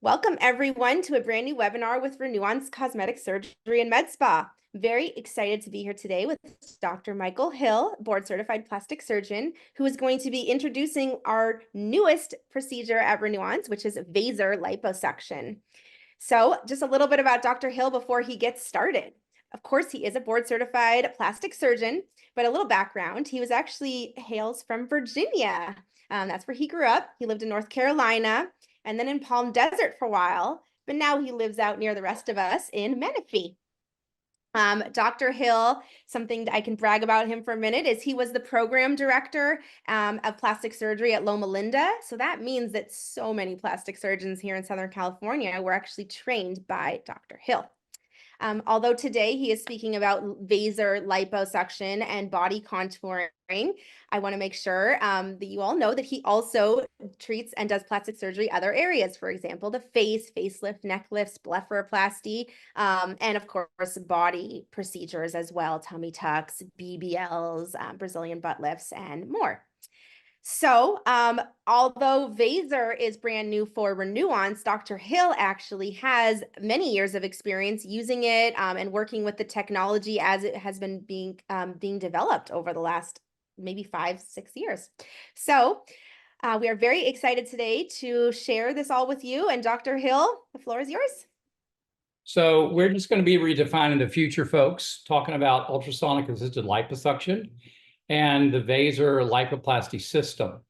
Welcome everyone to a brand new webinar with Renuance Cosmetic Surgery and Medspa. Very excited to be here today with Dr. Michael Hill, board certified plastic surgeon, who is going to be introducing our newest procedure at Renuance, which is Vaser liposuction. So just a little bit about Dr. Hill before he gets started. Of course, he is a board certified plastic surgeon, but a little background, he was actually hails from Virginia. That's where he grew up. He lived in North Carolina and then in Palm Desert for a while, but now he lives out near the rest of us in Menifee. Dr. Hill, something that I can brag about him for a minute is he was the program director of plastic surgery at Loma Linda. So that means that so many plastic surgeons here in Southern California were actually trained by Dr. Hill. Although today he is speaking about Vaser liposuction and body contouring, I want to make sure that you all know that he also treats and does plastic surgery other areas. For example, the face, facelift, neck lifts, blepharoplasty, and of course, body procedures as well, tummy tucks, BBLs, Brazilian butt lifts, and more. So although Vaser is brand new for Renuance, Dr. Hill actually has many years of experience using it and working with the technology as it has been being developed over the last maybe 5-6 years. So we are very excited today to share this all with you. And Dr. Hill, the floor is yours. So we're just going to be redefining the future, folks, talking about ultrasonic assisted liposuction and the Vaser lipoplasty system.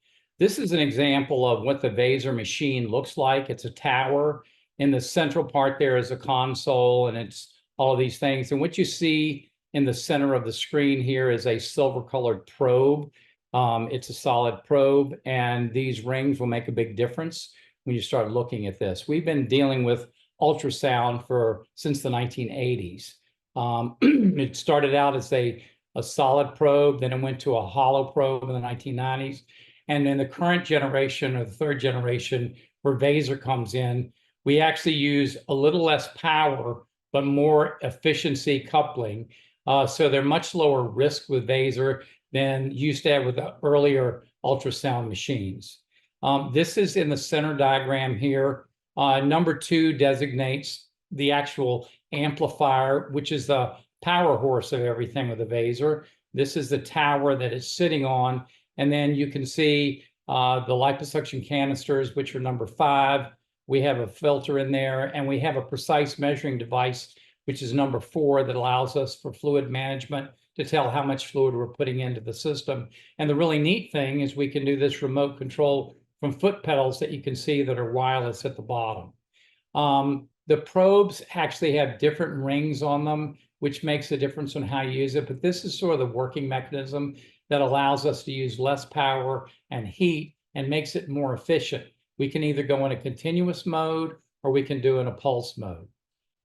This is an example of what the Vaser machine looks like. It's a tower. In the central part there is a console, and it's all of these things. And what you see in the center of the screen here is a silver-colored probe. It's a solid probe, and these rings will make a big difference when you start looking at this. We've been dealing with ultrasound since the 1980s. It started out as a solid probe, then it went to a hollow probe in the 1990s. And then the current generation, or the third generation, where Vaser comes in, we actually use a little less power, but more efficiency coupling. So they're much lower risk with Vaser than used to have with the earlier ultrasound machines. This is in the center diagram here. Number 2 designates the actual amplifier, which is the power horse of everything with the Vaser. This is the tower that it's sitting on. And then you can see the liposuction canisters, which are number 5. We have a filter in there, and we have a precise measuring device, which is number 4, that allows us for fluid management to tell how much fluid we're putting into the system. And the really neat thing is we can do this remote control from foot pedals that you can see that are wireless at the bottom. The probes actually have different rings on them, which makes a difference on how you use it. But this is sort of the working mechanism that allows us to use less power and heat and makes it more efficient. We can either go in a continuous mode or we can do in a pulse mode.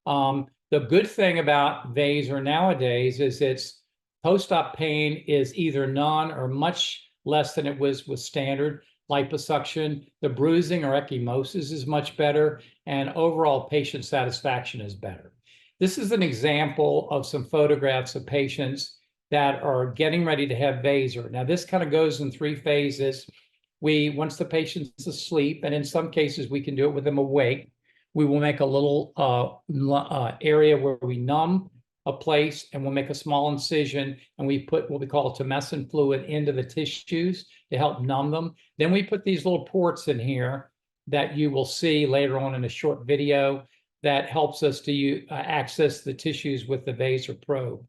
The good thing about Vaser nowadays is its post-op pain is either none or much less than it was with standard liposuction. The bruising or ecchymosis is much better, and overall patient satisfaction is better. This is an example of some photographs of patients that are getting ready to have Vaser. Now, this kind of goes in 3 phases. Once the patient's asleep, and in some cases we can do it with them awake, we will make a little area where we numb a place, and we'll make a small incision, and we put what we call tumescent fluid into the tissues to help numb them. Then we put these little ports in here that you will see later on in a short video that helps us to access the tissues with the Vaser probe.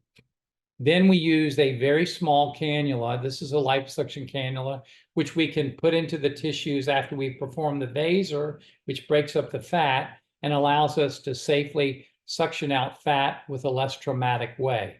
Then we use a very small cannula. This is a liposuction cannula, which we can put into the tissues after we perform the Vaser, which breaks up the fat and allows us to safely suction out fat with a less traumatic way.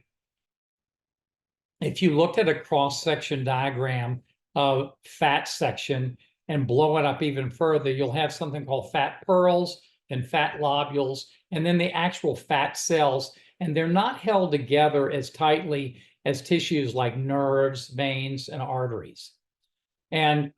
If you looked at a cross-section diagram of fat section and blow it up even further, you'll have something called fat pearls and fat lobules, and then the actual fat cells. And they're not held together as tightly as tissues like nerves, veins, and arteries. And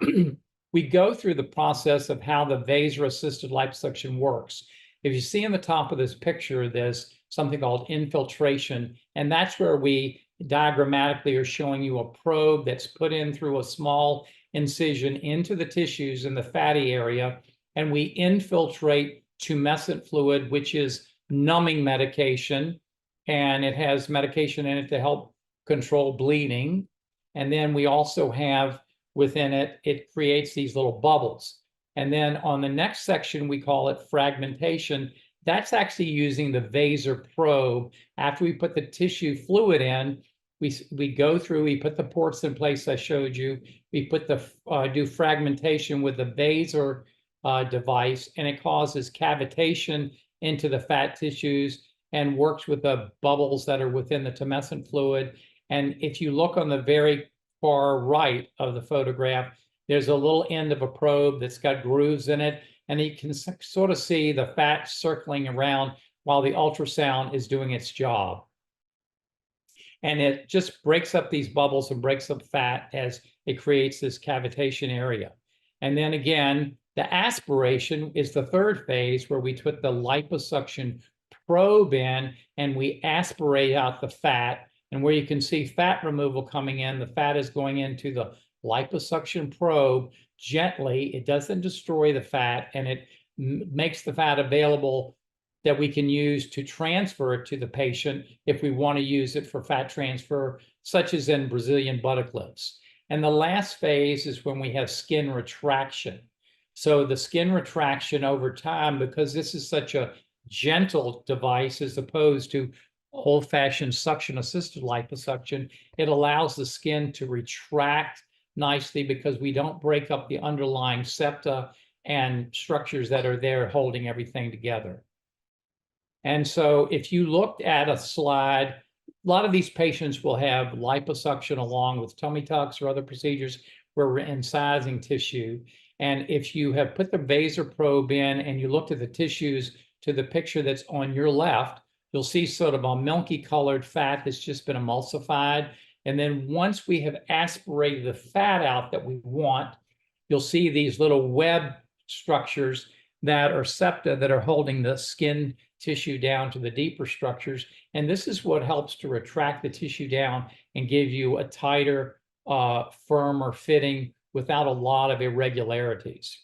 we go through the process of how the Vaser-assisted liposuction works. If you see in the top of this picture, there's something called infiltration, and that's where we diagrammatically are showing you a probe that's put in through a small incision into the tissues in the fatty area, and we infiltrate tumescent fluid, which is numbing medication, and it has medication in it to help control bleeding. And then we also have within it, it creates these little bubbles. And then on the next section, we call it fragmentation. That's actually using the Vaser probe. After we put the tissue fluid in, we go through, we put the ports in place I showed you. We put the do fragmentation with the Vaser device, and it causes cavitation into the fat tissues and works with the bubbles that are within the tumescent fluid. And if you look on the very far right of the photograph, there's a little end of a probe that's got grooves in it, and you can sort of see the fat circling around while the ultrasound is doing its job. And it just breaks up these bubbles and breaks up fat as it creates this cavitation area. And then again, the aspiration is the third phase, where we put the liposuction probe in and we aspirate out the fat. And where you can see fat removal coming in, the fat is going into the liposuction probe gently. It doesn't destroy the fat, and it makes the fat available that we can use to transfer it to the patient if we want to use it for fat transfer, such as in Brazilian buttock lifts. And the last phase is when we have skin retraction. So the skin retraction over time, because this is such a gentle device as opposed to old-fashioned suction-assisted liposuction, it allows the skin to retract nicely because we don't break up the underlying septa and structures that are there holding everything together. And so if you looked at a slide, a lot of these patients will have liposuction along with tummy tucks or other procedures where we're incising tissue. And if you have put the Vaser probe in and you looked at the tissues to the picture that's on your left, you'll see sort of a milky colored fat that's just been emulsified. And then once we have aspirated the fat out that we want, you'll see these little web structures that are septa that are holding the skin tissue down to the deeper structures. And this is what helps to retract the tissue down and give you a tighter, firmer fitting without a lot of irregularities.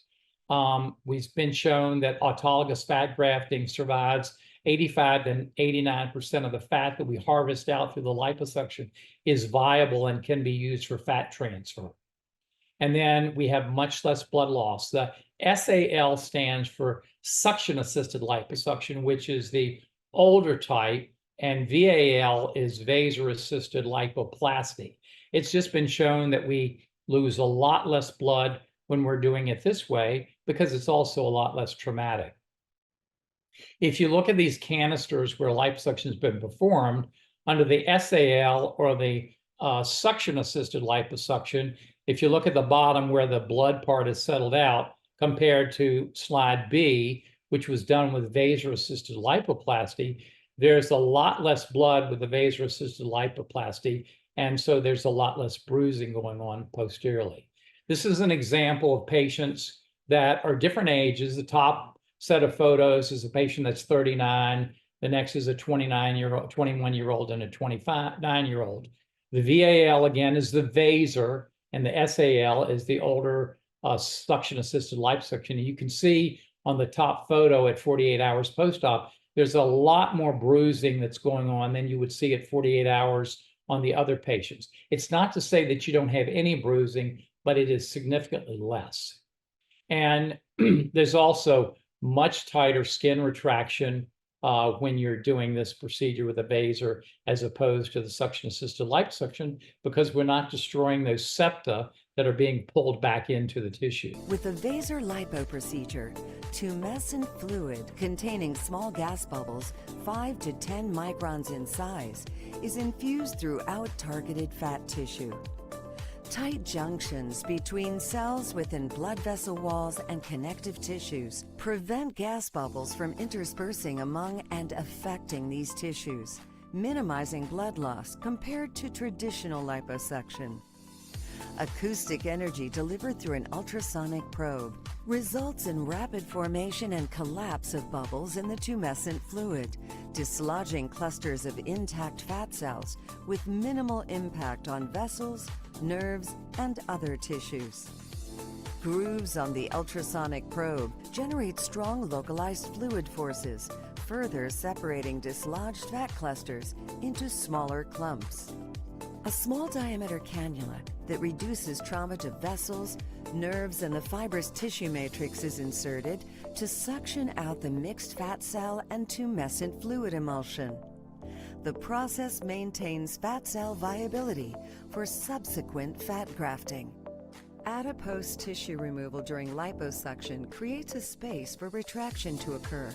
We've been shown that autologous fat grafting survives 85 and 89% of the fat that we harvest out through the liposuction is viable and can be used for fat transfer. And then we have much less blood loss. The SAL stands for suction-assisted liposuction, which is the older type, and VAL is Vaser-assisted lipoplasty. It's just been shown that we lose a lot less blood when we're doing it this way because it's also a lot less traumatic. If you look at these canisters where liposuction has been performed, under the SAL or the suction-assisted liposuction, if you look at the bottom where the blood part is settled out, compared to slide B, which was done with Vaser-assisted lipoplasty, there's a lot less blood with the Vaser-assisted lipoplasty, and so there's a lot less bruising going on posteriorly. This is an example of patients that are different ages. The top set of photos is a patient that's 39. The next is a 29-year-old, 21-year-old, and a 29-year-old. The VAL, again, is the Vaser, and the SAL is the older suction-assisted liposuction. You can see on the top photo at 48 hours post-op, there's a lot more bruising that's going on than you would see at 48 hours on the other patients. It's not to say that you don't have any bruising, but it is significantly less. And there's also much tighter skin retraction when you're doing this procedure with a Vaser as opposed to the suction-assisted liposuction, because we're not destroying those septa that are being pulled back into the tissue. With the Vaser lipo procedure, tumescent fluid containing small gas bubbles 5 to 10 microns in size is infused throughout targeted fat tissue. Tight junctions between cells within blood vessel walls and connective tissues prevent gas bubbles from interspersing among and affecting these tissues, minimizing blood loss compared to traditional liposuction. Acoustic energy delivered through an ultrasonic probe results in rapid formation and collapse of bubbles in the tumescent fluid, dislodging clusters of intact fat cells with minimal impact on vessels, nerves, and other tissues. Grooves on the ultrasonic probe generate strong localized fluid forces, further separating dislodged fat clusters into smaller clumps. A small diameter cannula that reduces trauma to vessels, nerves, and the fibrous tissue matrix is inserted to suction out the mixed fat cell and tumescent fluid emulsion. The process maintains fat cell viability for subsequent fat grafting. Adipose tissue removal during liposuction creates a space for retraction to occur.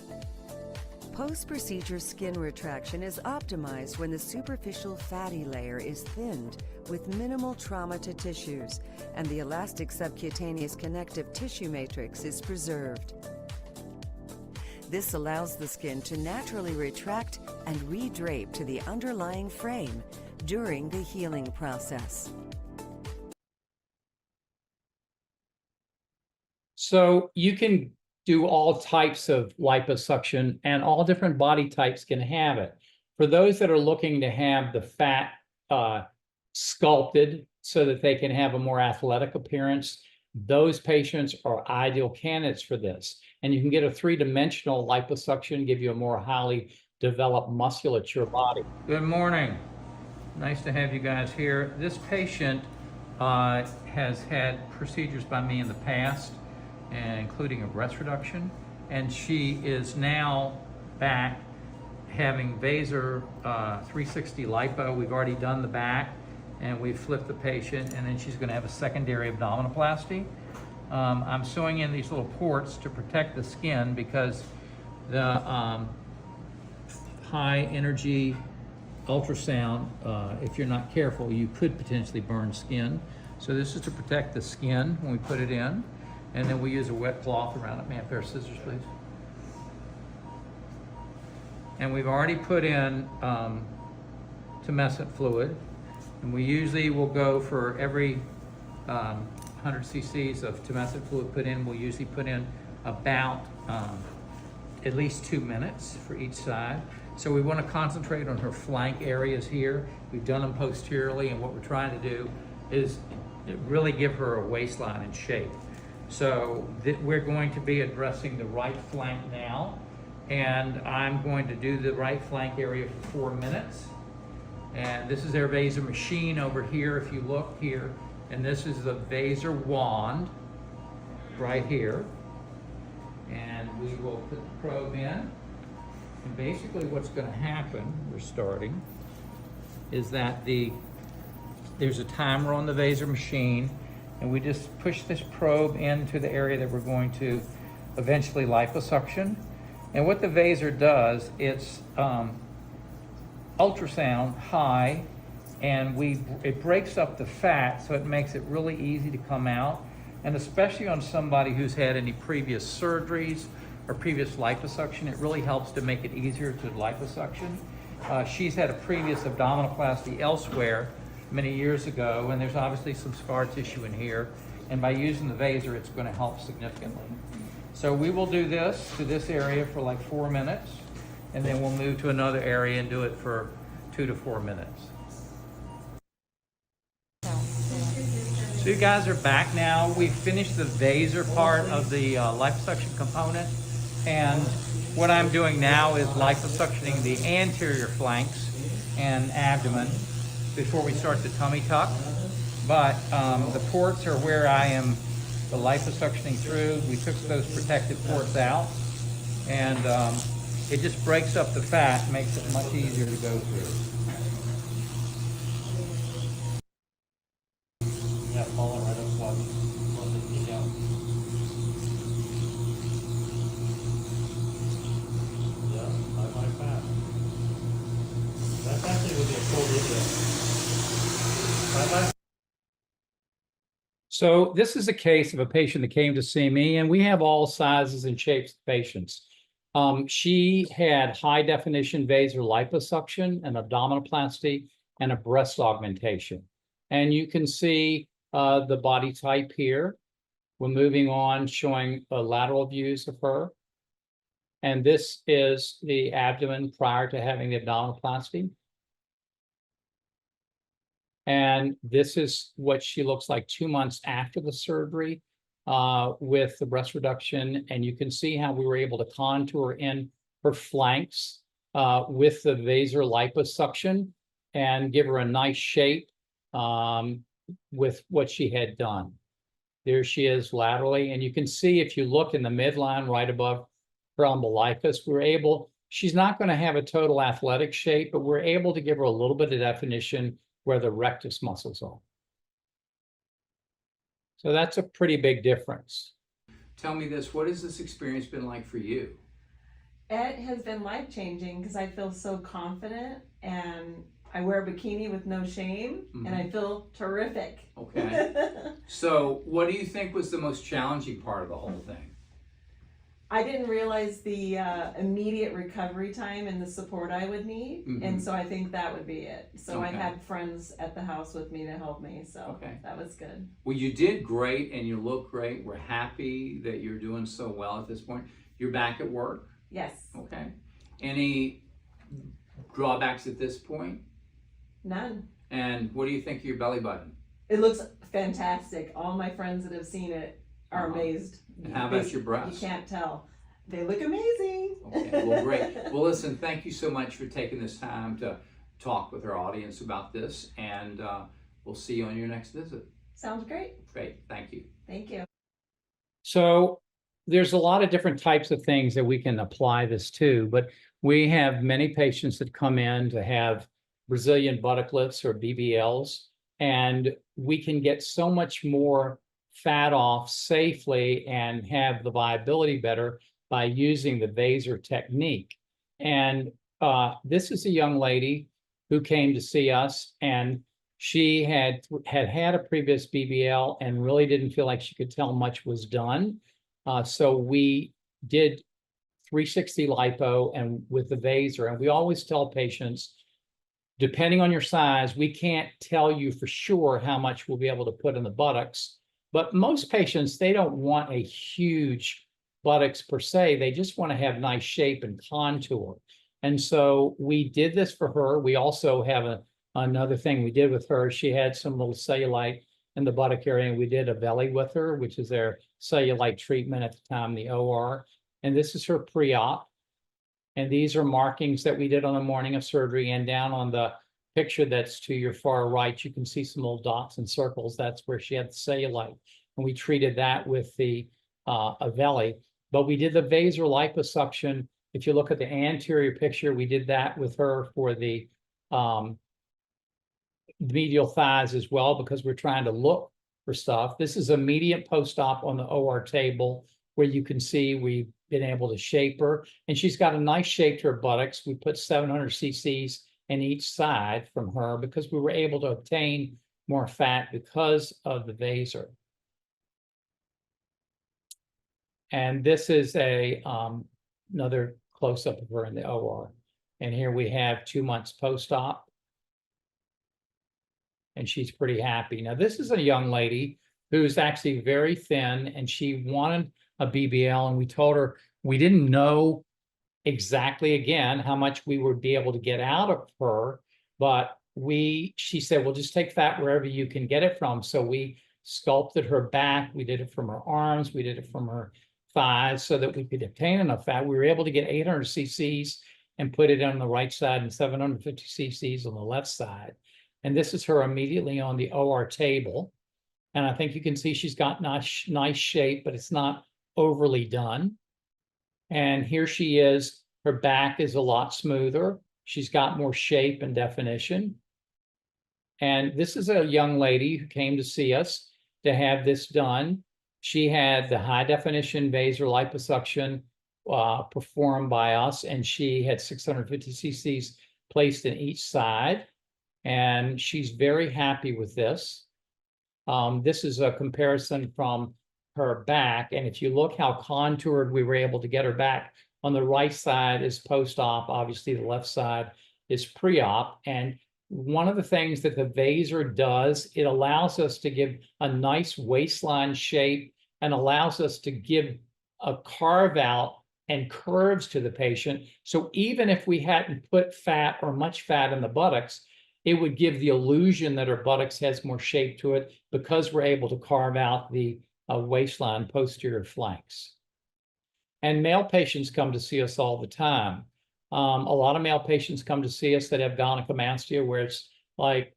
Post-procedure skin retraction is optimized when the superficial fatty layer is thinned with minimal trauma to tissues and the elastic subcutaneous connective tissue matrix is preserved. This allows the skin to naturally retract and redrape to the underlying frame during the healing process. So you can do all types of liposuction and all different body types can have it. For those that are looking to have the fat sculpted so that they can have a more athletic appearance, those patients are ideal candidates for this. And you can get a three-dimensional liposuction, give you a more highly developed musculature body. Good morning. Nice to have you guys here. This patient has had procedures by me in the past, including a breast reduction, and she is now back having Vaser 360 lipo. We've already done the back and we've flipped the patient, and then she's going to have a secondary abdominoplasty. I'm sewing in these little ports to protect the skin because the high energy ultrasound, if you're not careful, you could potentially burn skin. So this is to protect the skin when we put it in. And then we use a wet cloth around it. May I have a pair of scissors, please? And we've already put in tumescent fluid. And we usually will go for every 100 cc's of tumescent fluid put in, we'll usually put in about at least 2 minutes for each side. So we want to concentrate on her flank areas here. We've done them posteriorly, and what we're trying to do is really give her a waistline in shape. So we're going to be addressing the right flank now, and I'm going to do the right flank area for 4 minutes. And this is their Vaser machine over here, if you look here, and this is the Vaser wand right here. And we will put the probe in, and basically what's going to happen, we're starting, is that there's a timer on the Vaser machine, and we just push this probe into the area that we're going to eventually liposuction. And what the Vaser does, it's ultrasound high, and it breaks up the fat, so it makes it really easy to come out. And especially on somebody who's had any previous surgeries or previous liposuction, it really helps to make it easier to liposuction. She's had a previous abdominoplasty elsewhere many years ago, and there's obviously some scar tissue in here. And by using the Vaser, it's going to help significantly. So we will do this to this area for like 4 minutes, and then we'll move to another area and do it for 2 to 4 minutes. So you guys are back now. We've finished the Vaser part of the liposuction component, and what I'm doing now is liposuctioning the anterior flanks and abdomen before we start the tummy tuck. But the ports are where I am the liposuctioning through. We took those protective ports out, and it just breaks up the fat, makes it much easier to go through. Yeah, falling right up flush. Yeah, I like that. That actually would be a cool video. So this is a case of a patient that came to see me, and we have all sizes and shapes of patients. She had high definition Vaser liposuction, an abdominoplasty, and a breast augmentation. And you can see the body type here. We're moving on, showing lateral views of her. And this is the abdomen prior to having the abdominoplasty. And this is what she looks like 2 months after the surgery. with the breast reduction, and you can see how we were able to contour in her flanks with the Vaser liposuction and give her a nice shape with what she had done. There she is laterally, and you can see if you look in the midline right above her umbilicus, she's not going to have a total athletic shape, but we're able to give her a little bit of definition where the rectus muscles are. So that's a pretty big difference. Tell me this, what has this experience been like for you? It has been life-changing because I feel so confident, and I wear a bikini with no shame, and I feel terrific. Okay. So what do you think was the most challenging part of the whole thing? I didn't realize the immediate recovery time and the support I would need, and so I think that would be it. So I had friends at the house with me to help me, so that was good. Well, you did great and you look great. We're happy that you're doing so well at this point. You're back at work? Yes. Okay. Any drawbacks at this point? None. And what do you think of your belly button? It looks fantastic. All my friends that have seen it are amazed. And how about your breasts? You can't tell. They look amazing. Okay, well, great. Well, listen, thank you so much for taking this time to talk with our audience about this, and we'll see you on your next visit. Sounds great. Great, thank you. Thank you. So there's a lot of different types of things that we can apply this to, but we have many patients that come in to have Brazilian buttock lifts or BBLs, and we can get so much more fat off safely and have the viability better by using the Vaser technique. And this is a young lady who came to see us, and she had a previous BBL and really didn't feel like she could tell much was done. So we did 360 lipo and with the Vaser, and we always tell patients, depending on your size, we can't tell you for sure how much we'll be able to put in the buttocks. But most patients, they don't want a huge buttocks per se. They just want to have nice shape and contour. And so we did this for her. We also have another thing we did with her. She had some little cellulite in the buttock area, and we did a belly with her, which is their cellulite treatment at the time, the OR. And this is her pre-op. And these are markings that we did on the morning of surgery, and down on the picture that's to your far right, you can see some little dots and circles. That's where she had the cellulite, and we treated that with the Avelli. But we did the Vaser liposuction. If you look at the anterior picture, we did that with her for the medial thighs as well, because we're trying to look for stuff. This is immediate post-op on the OR table, where you can see we've been able to shape her, and she's got a nice shape to her buttocks. We put 700 cc's in each side from her because we were able to obtain more fat because of the Vaser. And this is another close-up of her in the OR. And here we have 2 months post-op. And she's pretty happy. Now, this is a young lady who's actually very thin, and she wanted a BBL, and we told her we didn't know exactly, again, how much we would be able to get out of her, but she said, well, just take fat wherever you can get it from. So we sculpted her back. We did it from her arms. We did it from her thighs so that we could obtain enough fat. We were able to get 800 cc's and put it on the right side and 750 cc's on the left side. And this is her immediately on the OR table. And I think you can see she's got nice shape, but it's not overly done. And here she is. Her back is a lot smoother. She's got more shape and definition. And this is a young lady who came to see us to have this done. She had the high definition Vaser liposuction performed by us, and she had 650 cc's placed in each side. And she's very happy with this. This is a comparison from her back. And if you look how contoured we were able to get her back, on the right side is post-op. Obviously, the left side is pre-op. And one of the things that the Vaser does, it allows us to give a nice waistline shape and allows us to give a carve out and curves to the patient. So even if we hadn't put fat or much fat in the buttocks, it would give the illusion that her buttocks has more shape to it because we're able to carve out the waistline, posterior flanks. And male patients come to see us all the time. A lot of male patients come to see us that have gynecomastia, where it's like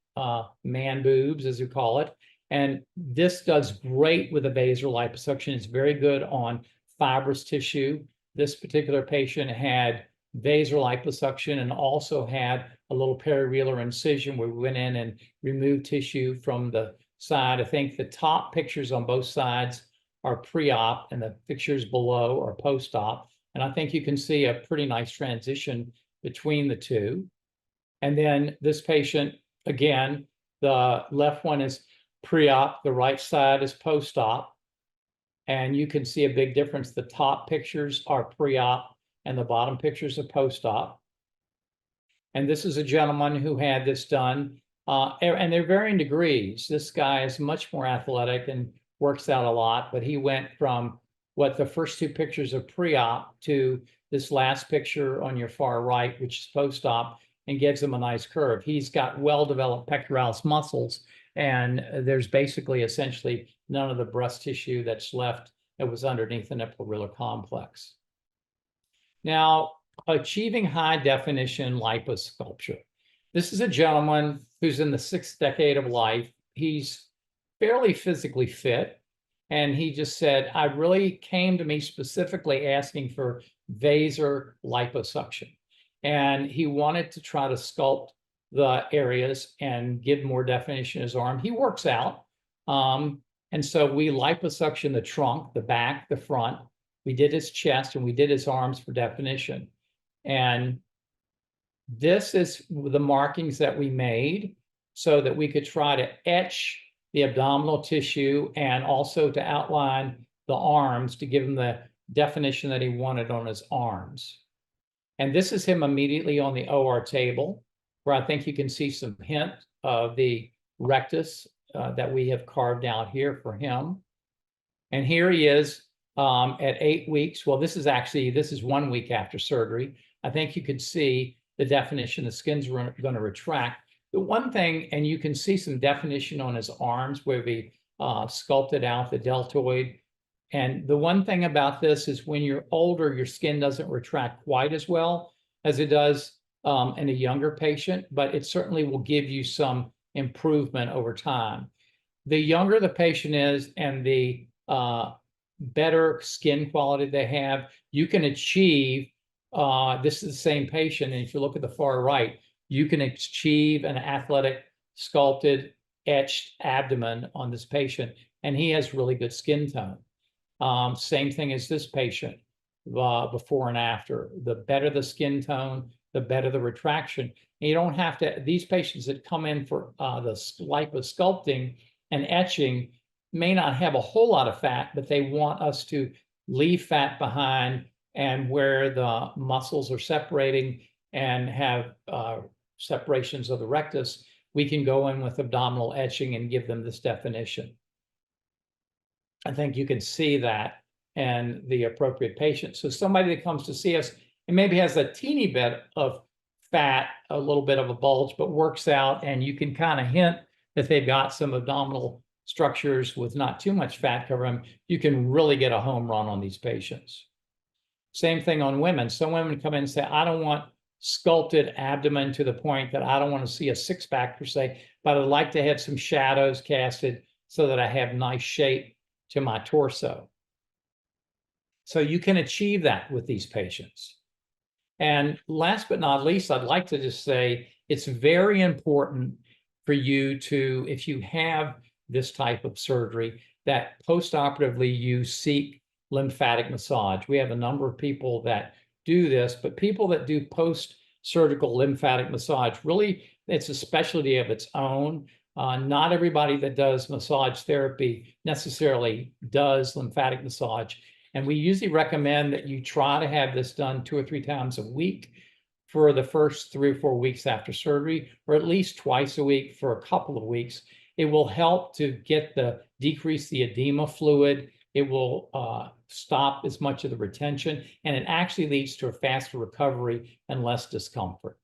man boobs, as we call it. And this does great with a Vaser liposuction. It's very good on fibrous tissue. This particular patient had Vaser liposuction and also had a little perirelar incision where we went in and removed tissue from the side. I think the top pictures on both sides are pre-op and the pictures below are post-op. And I think you can see a pretty nice transition between the two. And then this patient, again, the left one is pre-op, the right side is post-op. And you can see a big difference. The top pictures are pre-op and the bottom pictures are post-op. And this is a gentleman who had this done, and they're varying degrees. This guy is much more athletic and works out a lot, but he went from what the first two pictures of pre-op to this last picture on your far right, which is post-op, and gives him a nice curve. He's got well-developed pectoralis muscles, and there's basically essentially none of the breast tissue that's left that was underneath the nipple-relar complex. Now, achieving high definition liposculpture. This is a gentleman who's in the 6th decade of life. He's fairly physically fit. And he just said, I really came to me specifically asking for Vaser liposuction. And he wanted to try to sculpt the areas and give more definition in his arm. He works out. And so we liposuction the trunk, the back, the front. We did his chest and we did his arms for definition. And this is the markings that we made so that we could try to etch the abdominal tissue and also to outline the arms to give him the definition that he wanted on his arms. And this is him immediately on the OR table, where I think you can see some hint of the rectus that we have carved out here for him. And here he is at 8 weeks. Well, this is 1 week after surgery. I think you could see the definition. The skin's going to retract. The one thing, and you can see some definition on his arms where we sculpted out the deltoid. And the one thing about this is when you're older, your skin doesn't retract quite as well as it does in a younger patient, but it certainly will give you some improvement over time. The younger the patient is and the better skin quality they have, you can achieve, this is the same patient, and if you look at the far right, you can achieve an athletic, sculpted, etched abdomen on this patient, and he has really good skin tone. Same thing as this patient, before and after. The better the skin tone, the better the retraction. And you don't have to, these patients that come in for the liposculpting and etching may not have a whole lot of fat, but they want us to leave fat behind, and where the muscles are separating and have separations of the rectus, we can go in with abdominal etching and give them this definition. I think you can see that in the appropriate patient. So somebody that comes to see us and maybe has a teeny bit of fat, a little bit of a bulge, but works out, and you can kind of hint that they've got some abdominal structures with not too much fat covering them, you can really get a home run on these patients. Same thing on women. Some women come in and say, I don't want sculpted abdomen to the point that I don't want to see a six-pack per se, but I'd like to have some shadows casted so that I have nice shape to my torso. So you can achieve that with these patients. And last but not least, I'd like to just say it's very important for you to, if you have this type of surgery, that postoperatively you seek lymphatic massage. We have a number of people that do this, but people that do post-surgical lymphatic massage, really, it's a specialty of its own. Not everybody that does massage therapy necessarily does lymphatic massage. And we usually recommend that you try to have this done 2 or 3 times a week for the first 3 or 4 weeks after surgery, or at least twice a week for a couple of weeks. It will help to decrease the edema fluid. It will stop as much of the retention, and it actually leads to a faster recovery and less discomfort.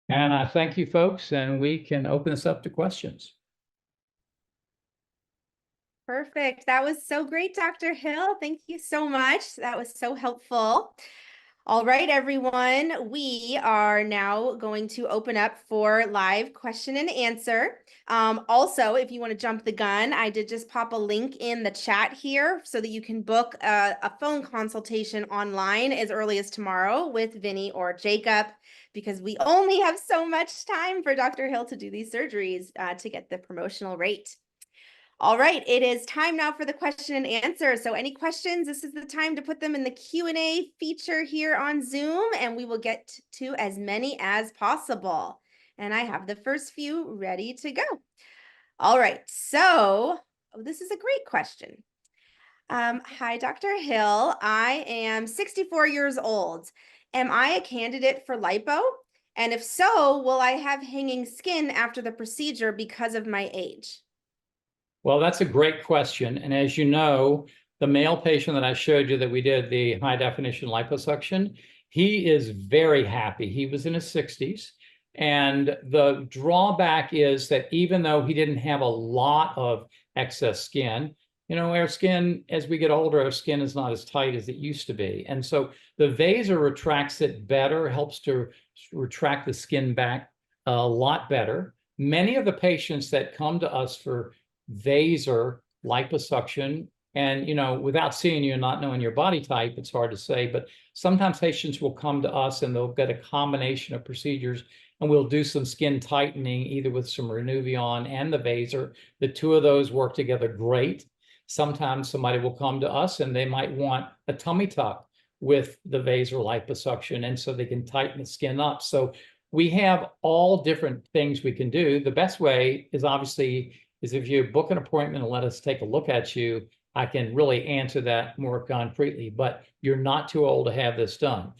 And I thank you, folks, and we can open this up to questions. Perfect. That was so great, Dr. Hill. Thank you so much. That was so helpful. All right, everyone, we are now going to open up for live question and answer. Also, if you want to jump the gun, I did just pop a link in the chat here so that you can book a phone consultation online as early as tomorrow with Vinny or Jacob, because we only have so much time for Dr. Hill to do these surgeries to get the promotional rate. All right, it is time now for the question and answer. So any questions, this is the time to put them in the Q&A feature here on Zoom, and we will get to as many as possible. And I have the first few ready to go. All right, so this is a great question. Hi, Dr. Hill. I am 64 years old. Am I a candidate for lipo? And if so, will I have hanging skin after the procedure because of my age? Well, that's a great question. And as you know, the male patient that I showed you that we did the high definition liposuction, he is very happy. He was in his 60s. And the drawback is that even though he didn't have a lot of excess skin, you know, our skin, as we get older, our skin is not as tight as it used to be. And so the Vaser retracts it better, helps to retract the skin back a lot better. Many of the patients that come to us for Vaser liposuction, and you know, without seeing you and not knowing your body type, it's hard to say, but sometimes patients will come to us and they'll get a combination of procedures, and we'll do some skin tightening either with some Renuvion and the Vaser. The two of those work together great. Sometimes somebody will come to us and they might want a tummy tuck with the Vaser liposuction, and so they can tighten the skin up. So we have all different things we can do. The best way is obviously if you book an appointment and let us take a look at you, I can really answer that more concretely, but you're not too old to have this done.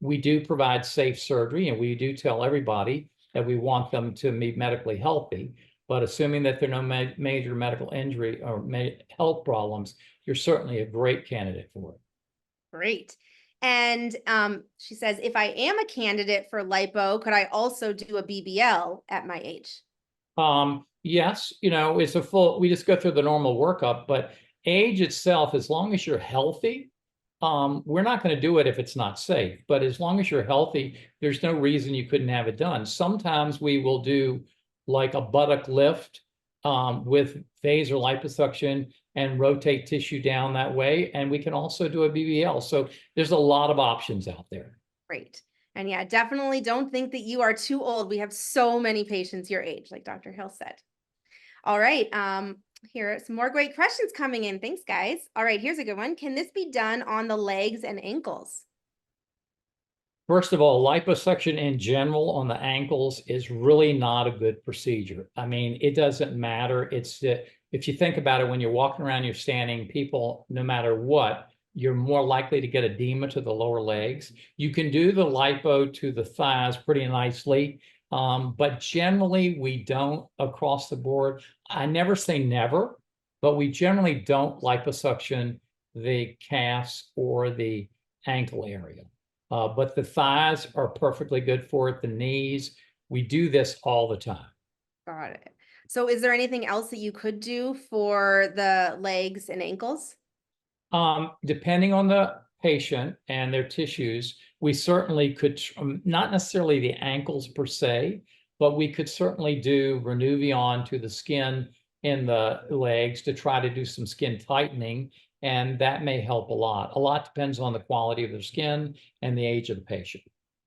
We do provide safe surgery, and we do tell everybody that we want them to be medically healthy, but assuming that there are no major medical injury or health problems, you're certainly a great candidate for it. Great. And she says, if I am a candidate for lipo, could I also do a BBL at my age? Yes, you know, it's we just go through the normal workup, but age itself, as long as you're healthy, we're not going to do it if it's not safe. But as long as you're healthy, there's no reason you couldn't have it done. Sometimes we will do like a buttock lift with Vaser liposuction and rotate tissue down that way. And we can also do a BBL. So there's a lot of options out there. Great. And yeah, definitely don't think that you are too old. We have so many patients your age, like Dr. Hill said. All right. Here are some more great questions coming in. Thanks, guys. All right, here's a good one. Can this be done on the legs and ankles? First of all, liposuction in general on the ankles is really not a good procedure. I mean, it doesn't matter. It's if you think about it, when you're walking around, you're standing, people, no matter what, you're more likely to get edema to the lower legs. You can do the lipo to the thighs pretty nicely, but generally we don't across the board. I never say never, but we generally don't liposuction the calves or the ankle area. But the thighs are perfectly good for it, the knees. We do this all the time. Got it. So is there anything else that you could do for the legs and ankles? Depending on the patient and their tissues, we certainly could, not necessarily the ankles per se, but we could certainly do Renuvion to the skin in the legs to try to do some skin tightening, and that may help a lot. A lot depends on the quality of their skin and the age of the patient.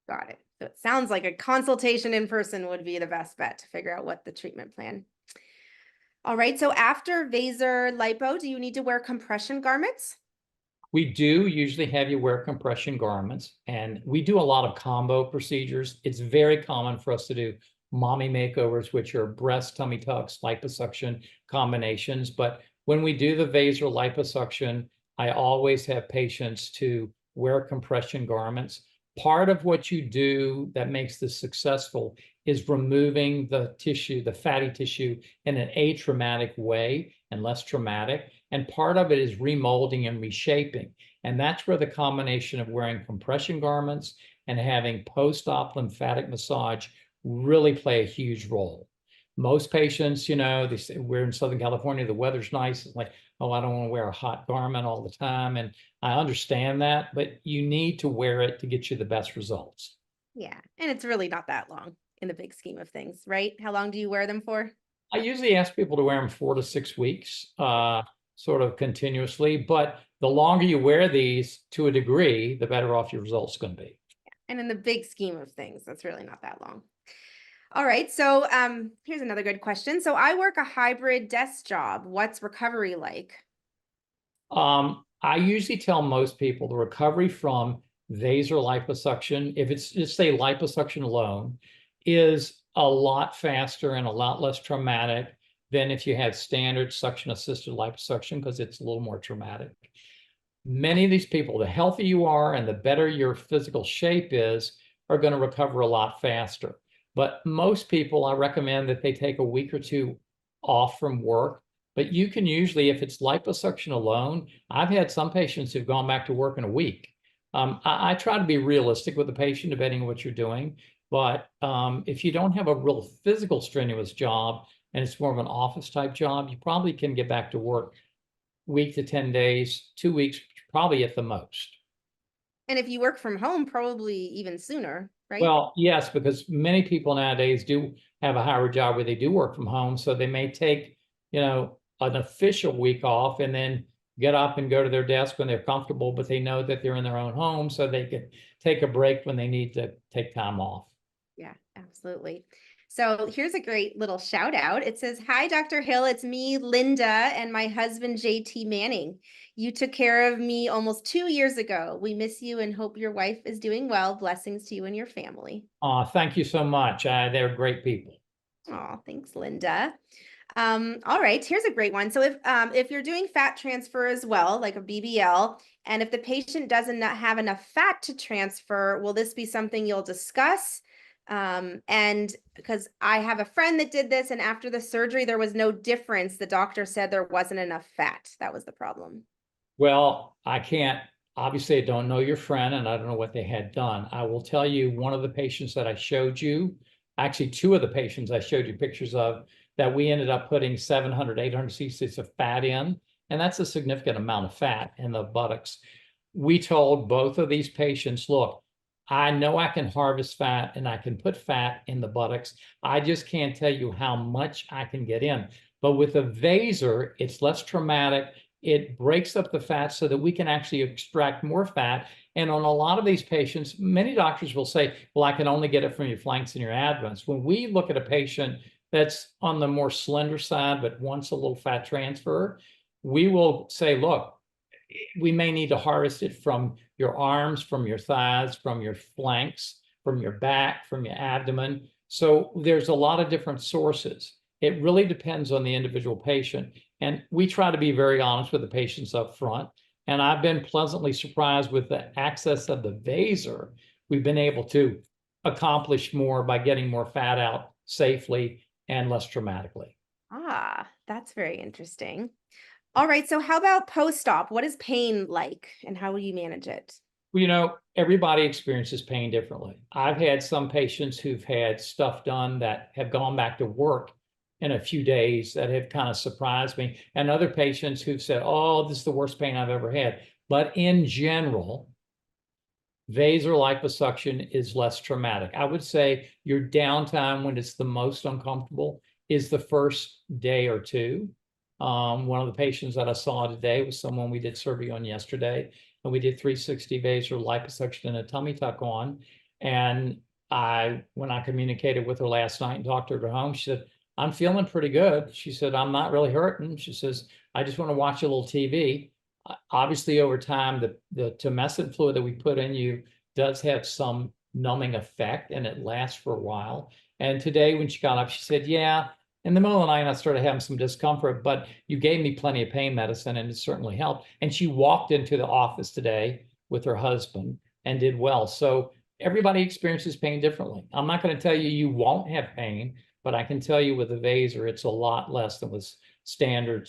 Got it. So it sounds like a consultation in person would be the best bet to figure out what the treatment plan. All right, so after Vaser lipo, do you need to wear compression garments? We do usually have you wear compression garments, and we do a lot of combo procedures. It's very common for us to do mommy makeovers, which are breast, tummy tucks, liposuction combinations. But when we do the Vaser liposuction, I always have patients to wear compression garments. Part of what you do that makes this successful is removing the tissue, the fatty tissue, in an atraumatic way and less traumatic. And part of it is remolding and reshaping. And that's where the combination of wearing compression garments and having post-op lymphatic massage really play a huge role. Most patients, you know, they say we're in Southern California, the weather's nice. It's like, oh, I don't want to wear a hot garment all the time. And I understand that, but you need to wear it to get you the best results. Yeah. And it's really not that long in the big scheme of things, right? How long do you wear them for? I usually ask people to wear them 4 to 6 weeks, sort of continuously. But the longer you wear these to a degree, the better off your results going to be. And in the big scheme of things, that's really not that long. All right. So here's another good question. So I work a hybrid desk job. What's recovery like? I usually tell most people the recovery from Vaser liposuction, if it's just say liposuction alone, is a lot faster and a lot less traumatic than if you had standard suction assisted liposuction, because it's a little more traumatic. Many of these people, the healthier you are and the better your physical shape is, are going to recover a lot faster. But most people, I recommend that they take a week or two off from work. But you can usually, if it's liposuction alone, I've had some patients who've gone back to work in a week. I try to be realistic with the patient, depending on what you're doing. But if you don't have a real physical strenuous job and it's more of an office type job, you probably can get back to work week to 10 days, 2 weeks, probably at the most. And if you work from home, probably even sooner, right? Well, yes, because many people nowadays do have a hybrid job where they do work from home. So they may take, you know, an official week off and then get up and go to their desk when they're comfortable, but they know that they're in their own home, so they can take a break when they need to take time off. Yeah, absolutely. So here's a great little shout out. It says, "Hi, Dr. Hill. It's me, Linda, and my husband, JT Manning. You took care of me almost 2 years ago. We miss you and hope your wife is doing well. Blessings to you and your family." Thank you so much. They're great people. Oh, thanks, Linda. All right, here's a great one. So if you're doing fat transfer as well, like a BBL, and if the patient doesn't have enough fat to transfer, will this be something you'll discuss? And because I have a friend that did this, and after the surgery, there was no difference. The doctor said there wasn't enough fat. That was the problem. Well, I can't, obviously, I don't know your friend and I don't know what they had done. I will tell you, one of the patients that I showed you, actually 2 of the patients I showed you pictures of, that we ended up putting 700, 800 cc's of fat in, and that's a significant amount of fat in the buttocks. We told both of these patients, look, I know I can harvest fat and I can put fat in the buttocks. I just can't tell you how much I can get in. But with a Vaser, it's less traumatic. It breaks up the fat so that we can actually extract more fat. And on a lot of these patients, many doctors will say, well, I can only get it from your flanks and your abdomens. When we look at a patient that's on the more slender side, but wants a little fat transfer, we will say, look, we may need to harvest it from your arms, from your thighs, from your flanks, from your back, from your abdomen. So there's a lot of different sources. It really depends on the individual patient. And we try to be very honest with the patients up front. And I've been pleasantly surprised with the access of the Vaser. We've been able to accomplish more by getting more fat out safely and less traumatically. Ah, that's very interesting. All right, so how about post-op? What is pain like and how will you manage it? Well, you know, everybody experiences pain differently. I've had some patients who've had stuff done that have gone back to work in a few days that have kind of surprised me, and other patients who've said, oh, this is the worst pain I've ever had. But in general, Vaser liposuction is less traumatic. I would say your downtime when it's the most uncomfortable is the first day or two. One of the patients that I saw today was someone we did surgery on yesterday, and we did 360 Vaser liposuction and a tummy tuck on. And when I communicated with her last night and talked to her at home, she said, I'm feeling pretty good. She said, I'm not really hurting. She says, I just want to watch a little TV. Obviously, over time, the tumescent fluid that we put in you does have some numbing effect, and it lasts for a while. And today, when she got up, she said, yeah, in the middle of the night, I started having some discomfort, but you gave me plenty of pain medicine, and it certainly helped. And she walked into the office today with her husband and did well. So everybody experiences pain differently. I'm not going to tell you you won't have pain, but I can tell you with a Vaser, it's a lot less than with standard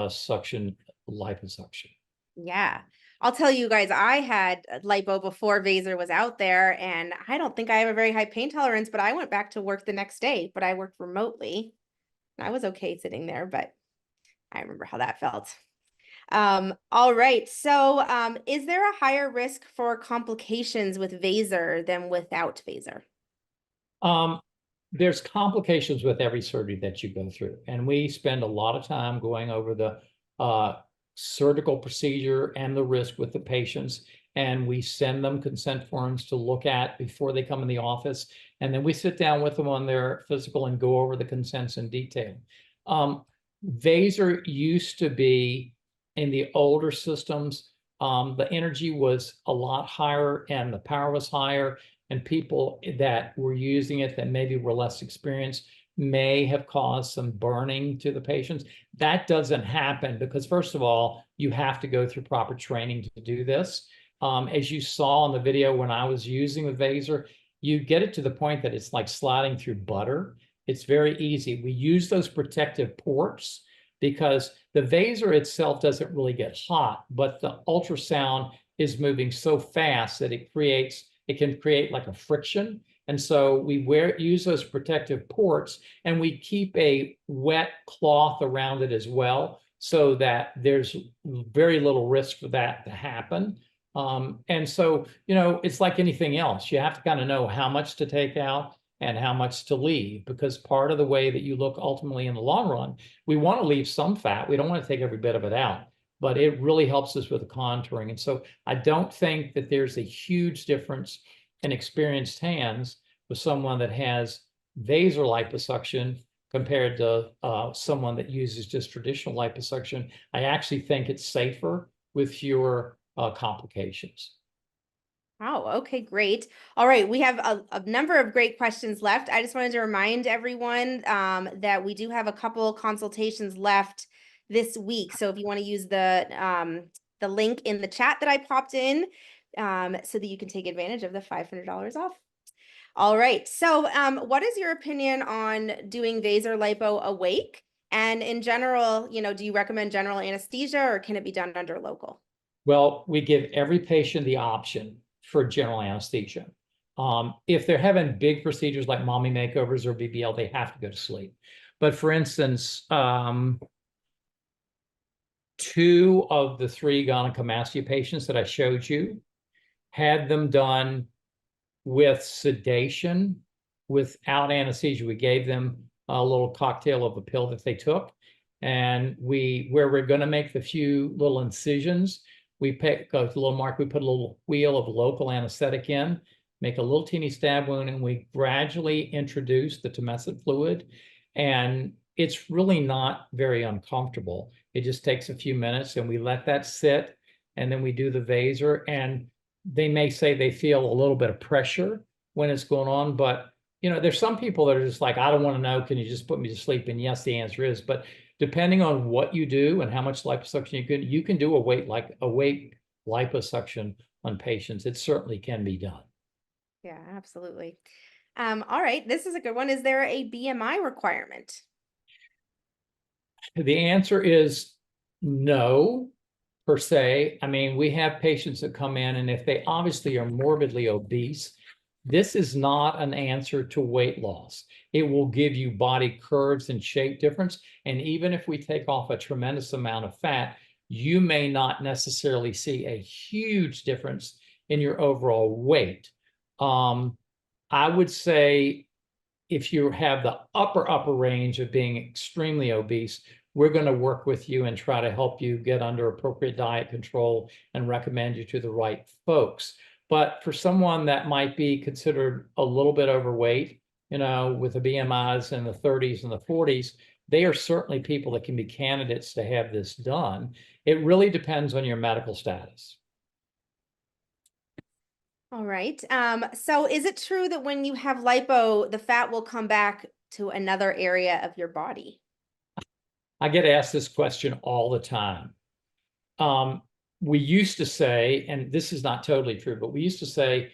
suction liposuction. Yeah. I'll tell you guys, I had lipo before Vaser was out there, and I don't think I have a very high pain tolerance, but I went back to work the next day, but I worked remotely. I was okay sitting there, but I remember how that felt. All right. So, is there a higher risk for complications with Vaser than without Vaser? There's complications with every surgery that you go through, and we spend a lot of time going over the surgical procedure and the risk with the patients, and we send them consent forms to look at before they come in the office, and then we sit down with them on their physical and go over the consents in detail. Vaser used to be, in the older systems, the energy was a lot higher and the power was higher, and people that were using it that maybe were less experienced may have caused some burning to the patients. That doesn't happen because, first of all, you have to go through proper training to do this. As you saw in the video when I was using the Vaser, you get it to the point that it's like sliding through butter. It's very easy. We use those protective ports because the Vaser itself doesn't really get hot, but the ultrasound is moving so fast that it can create like a friction. And so we use those protective ports, and we keep a wet cloth around it as well, so that there's very little risk for that to happen. And so, it's like anything else. You have to kind of know how much to take out and how much to leave, because part of the way that you look ultimately in the long run, we want to leave some fat. We don't want to take every bit of it out, but it really helps us with the contouring. And so I don't think that there's a huge difference in experienced hands with someone that has Vaser liposuction compared to someone that uses just traditional liposuction. I actually think it's safer with fewer complications. Oh, okay, great. All right, we have a number of great questions left. I just wanted to remind everyone that we do have a couple consultations left this week. So if you want to use the link in the chat that I popped in, so that you can take advantage of the $500 off. All right. So what is your opinion on doing Vaser lipo awake? And in general, do you recommend general anesthesia, or can it be done under local? Well, we give every patient the option for general anesthesia. If they're having big procedures like mommy makeovers or BBL, they have to go to sleep. But for instance, 2 of the 3 gynecomastia patients that I showed you had them done with sedation, without anesthesia. We gave them a little cocktail of a pill that they took, and where we're going to make the few little incisions, we pick a little mark, we put a little wheel of local anesthetic in, make a little teeny stab wound, and we gradually introduce the tumescent fluid. And it's really not very uncomfortable. It just takes a few minutes, and we let that sit, and then we do the Vaser. And they may say they feel a little bit of pressure when it's going on, but there's some people that are just like, I don't want to know, can you just put me to sleep? And yes, the answer is, but depending on what you do and how much liposuction you can do a weight liposuction on patients. It certainly can be done. Yeah, absolutely. All right, this is a good one. Is there a BMI requirement? The answer is no, per se. I mean, we have patients that come in, and if they obviously are morbidly obese, this is not an answer to weight loss. It will give you body curves and shape difference. And even if we take off a tremendous amount of fat, you may not necessarily see a huge difference in your overall weight. I would say if you have the upper range of being extremely obese, we're going to work with you and try to help you get under appropriate diet control and recommend you to the right folks. But for someone that might be considered a little bit overweight, with the BMIs in the 30s and the 40s, they are certainly people that can be candidates to have this done. It really depends on your medical status. All right. So is it true that when you have lipo, the fat will come back to another area of your body? I get asked this question all the time. We used to say, and this is not totally true, but we used to say,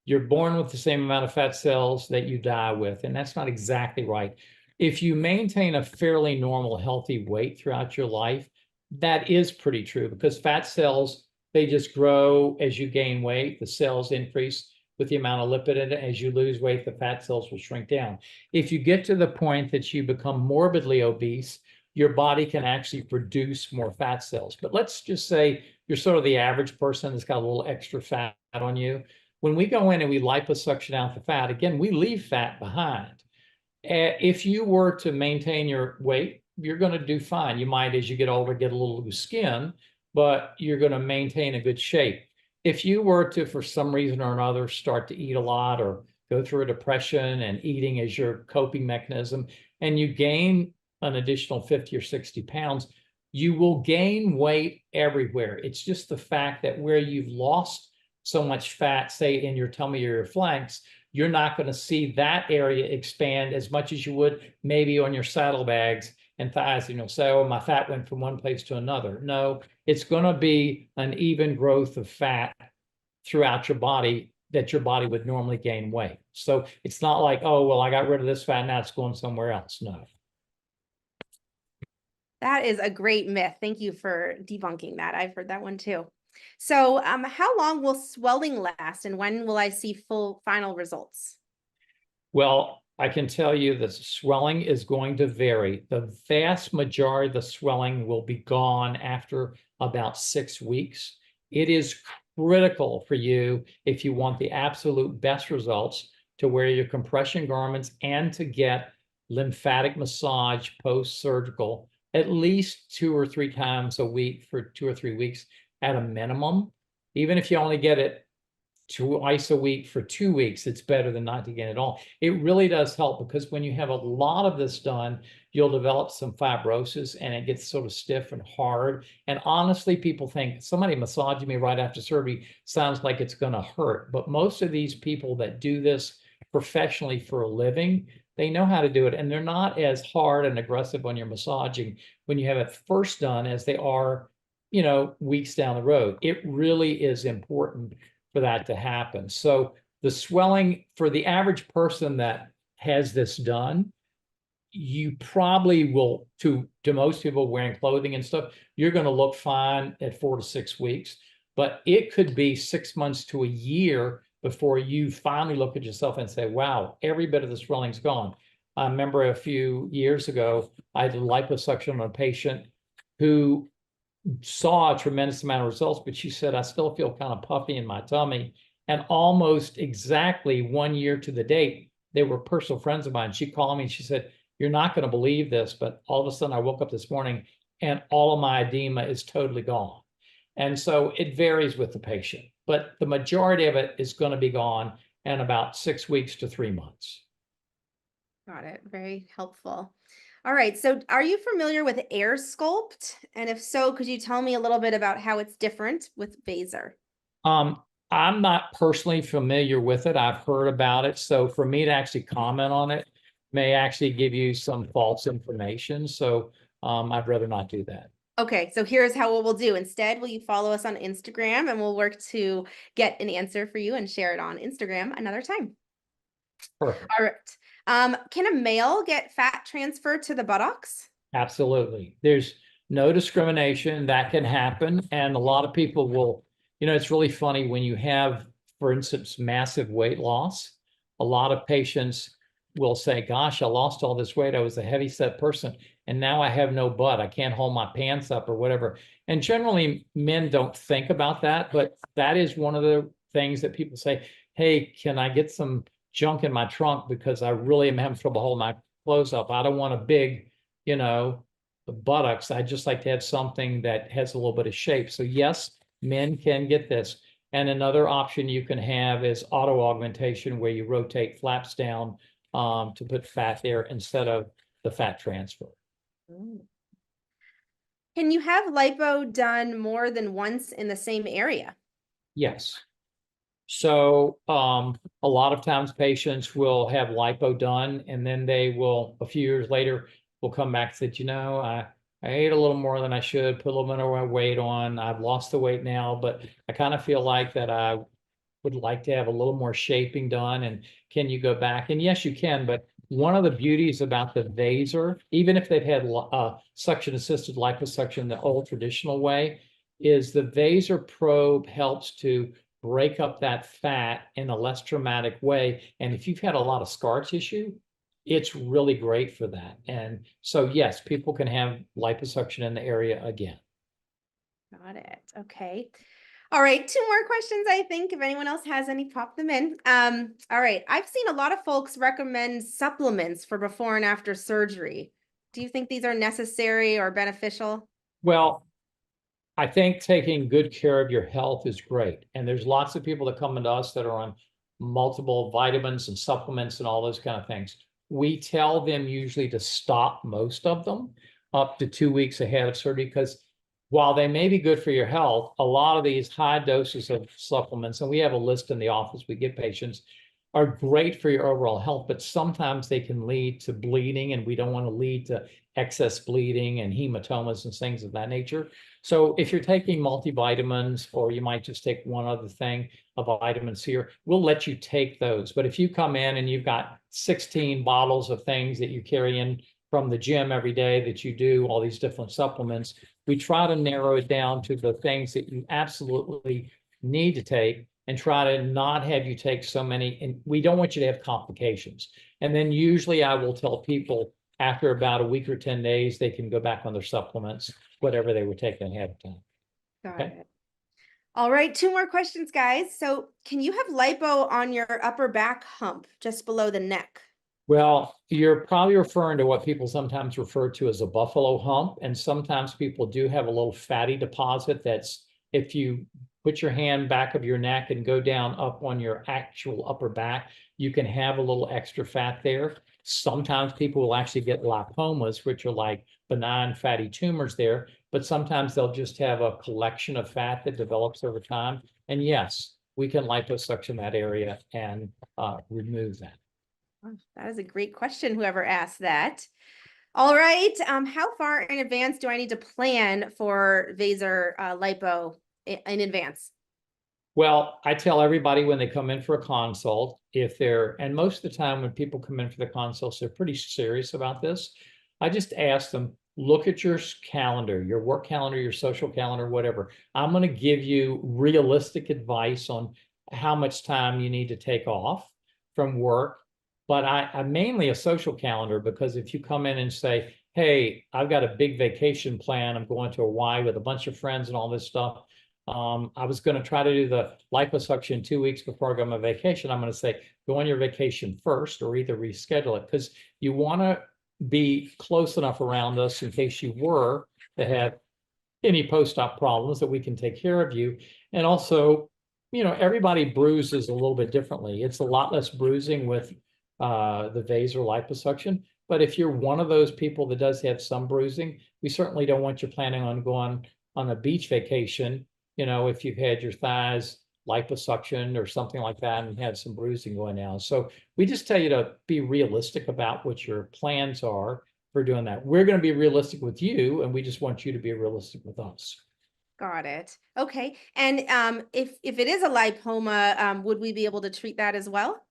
you're born with the same amount of fat cells that you die with. And that's not exactly right. If you maintain a fairly normal, healthy weight throughout your life, that is pretty true, because fat cells They just grow as you gain weight. The cells increase with the amount of lipid in it. As you lose weight, the fat cells will shrink down. If you get to the point that you become morbidly obese, your body can actually produce more fat cells. But let's just say you're sort of the average person that's got a little extra fat on you. When we go in and we liposuction out the fat, again, we leave fat behind. If you were to maintain your weight, you're going to do fine. You might, as you get older, get a little loose skin, but you're going to maintain a good shape. If you were to, for some reason or another, start to eat a lot or go through a depression and eating as your coping mechanism, and you gain an additional 50 or 60 pounds, you will gain weight everywhere. It's just the fact that where you've lost so much fat, say in your tummy or your flanks, you're not going to see that area expand as much as you would maybe on your saddlebags and thighs. You know, say, oh, my fat went from one place to another. No, it's going to be an even growth of fat throughout your body that your body would normally gain weight. So it's not like, oh, well, I got rid of this fat, now it's going somewhere else. No. That is a great myth. Thank you for debunking that. I've heard that one too. So how long will swelling last, and when will I see full final results? Well, I can tell you the swelling is going to vary. The vast majority of the swelling will be gone after about 6 weeks. It is critical for you, if you want the absolute best results, to wear your compression garments and to get lymphatic massage post-surgical at least 2 or 3 times a week for 2 or 3 weeks at a minimum. Even if you only get it twice a week for 2 weeks, it's better than not to get it all. It really does help, because when you have a lot of this done, you'll develop some fibrosis and it gets sort of stiff and hard. And honestly, people think somebody massaging me right after surgery sounds like it's going to hurt. But most of these people that do this professionally for a living, they know how to do it, and they're not as hard and aggressive on your massaging when you have it first done as they are, you know, weeks down the road. It really is important for that to happen. So the swelling for the average person that has this done, you probably will, to most people wearing clothing and stuff, you're going to look fine at 4 to 6 weeks, but it could be 6 months to a year before you finally look at yourself and say, wow, every bit of the swelling's gone. I remember a few years ago, I did liposuction on a patient who saw a tremendous amount of results, but she said, I still feel kind of puffy in my tummy. And almost exactly 1 year to the date, they were personal friends of mine. She called me and she said, you're not going to believe this, but all of a sudden I woke up this morning and all of my edema is totally gone. And so it varies with the patient, but the majority of it is going to be gone in about 6 weeks to 3 months. Got it. Very helpful. All right. So are you familiar with Air Sculpt? And if so, could you tell me a little bit about how it's different with Vaser? I'm not personally familiar with it. I've heard about it. So for me to actually comment on it may actually give you some false information. So I'd rather not do that. Okay, so here's how we'll do. Instead, will you follow us on Instagram, and we'll work to get an answer for you and share it on Instagram another time. Perfect. All right. Can a male get fat transferred to the buttocks? Absolutely. There's no discrimination. That can happen. And a lot of people will, you know, it's really funny when you have, for instance, massive weight loss. A lot of patients will say, gosh, I lost all this weight. I was a heavy set person, and now I have no butt. I can't hold my pants up or whatever. And generally men don't think about that, but that is one of the things that people say, hey, can I get some junk in my trunk because I really am having trouble holding my clothes up. I don't want a big, you know, buttocks. I just like to have something that has a little bit of shape. So yes, men can get this. And another option you can have is auto augmentation, where you rotate flaps down to put fat there instead of the fat transfer. Can you have lipo done more than once in the same area? Yes. So a lot of times patients will have lipo done, and then they will, a few years later, will come back and say, you know, I ate a little more than I should, put a little bit of weight on. I've lost the weight now, but I kind of feel like that I would like to have a little more shaping done. And can you go back? And yes, you can. But one of the beauties about the Vaser, even if they've had suction assisted liposuction the old traditional way, is the Vaser probe helps to break up that fat in a less traumatic way. And if you've had a lot of scar tissue, it's really great for that. And so, yes, people can have liposuction in the area again. Got it. Okay. All right. 2 more questions, I think. If anyone else has any, pop them in. All right. I've seen a lot of folks recommend supplements for before and after surgery. Do you think these are necessary or beneficial? Well, I think taking good care of your health is great. And there's lots of people that come into us that are on multiple vitamins and supplements and all those kind of things. We tell them usually to stop most of them up to 2 weeks ahead of surgery, because while they may be good for your health, a lot of these high doses of supplements, and we have a list in the office, we give patients, are great for your overall health, but sometimes they can lead to bleeding, and we don't want to lead to excess bleeding and hematomas and things of that nature. So if you're taking multivitamins, or you might just take one other thing, a vitamin C, we'll let you take those. But if you come in and you've got 16 bottles of things that you carry in from the gym every day that you do, all these different supplements, we try to narrow it down to the things that you absolutely need to take and try to not have you take so many. And we don't want you to have complications. And then usually I will tell people after about a week or 10 days, they can go back on their supplements, whatever they were taking ahead of time. Got it. All right. 2 more questions, guys. So can you have lipo on your upper back hump just below the neck? Well, you're probably referring to what people sometimes refer to as a buffalo hump. And sometimes people do have a little fatty deposit that's, if you put your hand back of your neck and go down up on your actual upper back, you can have a little extra fat there. Sometimes people will actually get lipomas, which are like benign fatty tumors there, but sometimes they'll just have a collection of fat that develops over time. And yes, we can liposuction that area and remove that. That is a great question, whoever asked that. All right. How far in advance do I need to plan for Vaser lipo in advance? Well, I tell everybody when they come in for a consult, and most of the time when people come in for the consults, they're pretty serious about this. I just ask them, look at your calendar, your work calendar, your social calendar, whatever. I'm going to give you realistic advice on how much time you need to take off from work. But I'm mainly a social calendar, because if you come in and say, hey, I've got a big vacation plan, I'm going to Hawaii with a bunch of friends and all this stuff. I was going to try to do the liposuction 2 weeks before I go on my vacation. I'm going to say, go on your vacation first, or either reschedule it, because you want to be close enough around us in case you were to have any post-op problems that we can take care of you. And also, everybody bruises a little bit differently. It's a lot less bruising with the Vaser liposuction. But if you're one of those people that does have some bruising, we certainly don't want you planning on going on a beach vacation, if you've had your thighs liposuction or something like that and had some bruising going down. So we just tell you to be realistic about what your plans are for doing that. We're going to be realistic with you, and we just want you to be realistic with us. Got it. Okay. And if it is a lipoma, would we be able to treat that as well?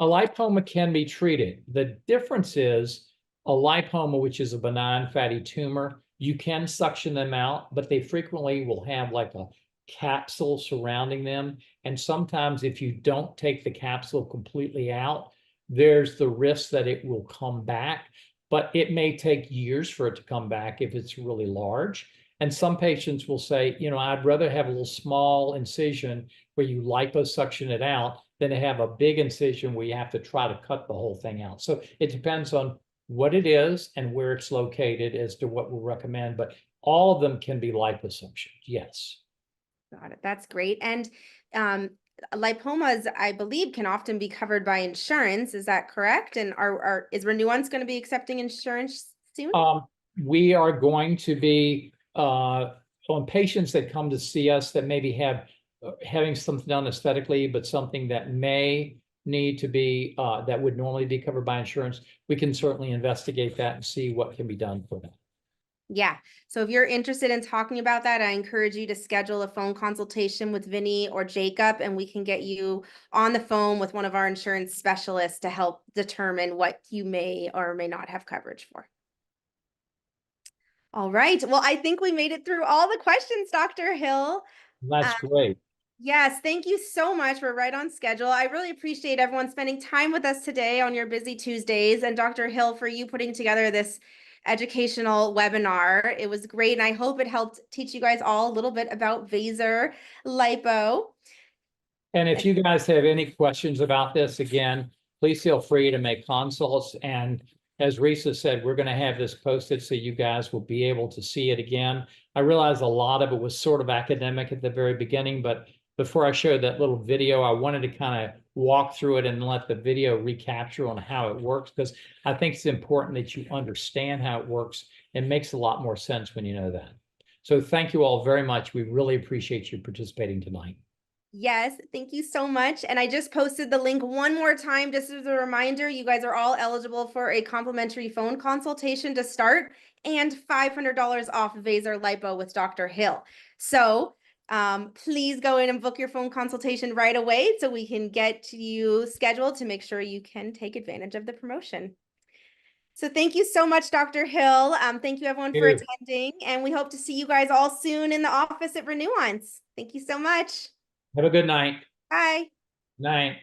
A lipoma can be treated. The difference is a lipoma, which is a benign fatty tumor, you can suction them out, but they frequently will have like a capsule surrounding them. And sometimes if you don't take the capsule completely out, there's the risk that it will come back, but it may take years for it to come back if it's really large. And some patients will say, I'd rather have a little small incision where you liposuction it out than to have a big incision where you have to try to cut the whole thing out. So it depends on what it is and where it's located as to what we'll recommend, but all of them can be liposuction. Yes. Got it. That's great. And lipomas, I believe, can often be covered by insurance. Is that correct? And is Renuance going to be accepting insurance soon? We are going to be on patients that come to see us that maybe having something done aesthetically, but something that may need to be that would normally be covered by insurance. We can certainly investigate that and see what can be done for that. Yeah. So if you're interested in talking about that, I encourage you to schedule a phone consultation with Vinny or Jacob, and we can get you on the phone with one of our insurance specialists to help determine what you may or may not have coverage for. All right. Well, I think we made it through all the questions, Dr. Hill. That's great. Yes, thank you so much. We're right on schedule. I really appreciate everyone spending time with us today on your busy Tuesdays, and Dr. Hill for you putting together this educational webinar. It was great, and I hope it helped teach you guys all a little bit about Vaser lipo. And if you guys have any questions about this, again, please feel free to make consults. And as Risa said, we're going to have this posted so you guys will be able to see it again. I realize a lot of it was sort of academic at the very beginning, but before I showed that little video, I wanted to kind of walk through it and let the video recapture on how it works, because I think it's important that you understand how it works. It makes a lot more sense when you know that. So thank you all very much. We really appreciate you participating tonight. Yes, thank you so much. And I just posted the link one more time, just as a reminder, you guys are all eligible for a complimentary phone consultation to start and $500 off Vaser Lipo with Dr. Hill. So please go in and book your phone consultation right away so we can get you scheduled to make sure you can take advantage of the promotion. So thank you so much, Dr. Hill. Thank you everyone for attending, and we hope to see you guys all soon in the office at Renuance. Thank you so much. Have a good night. Bye. Night.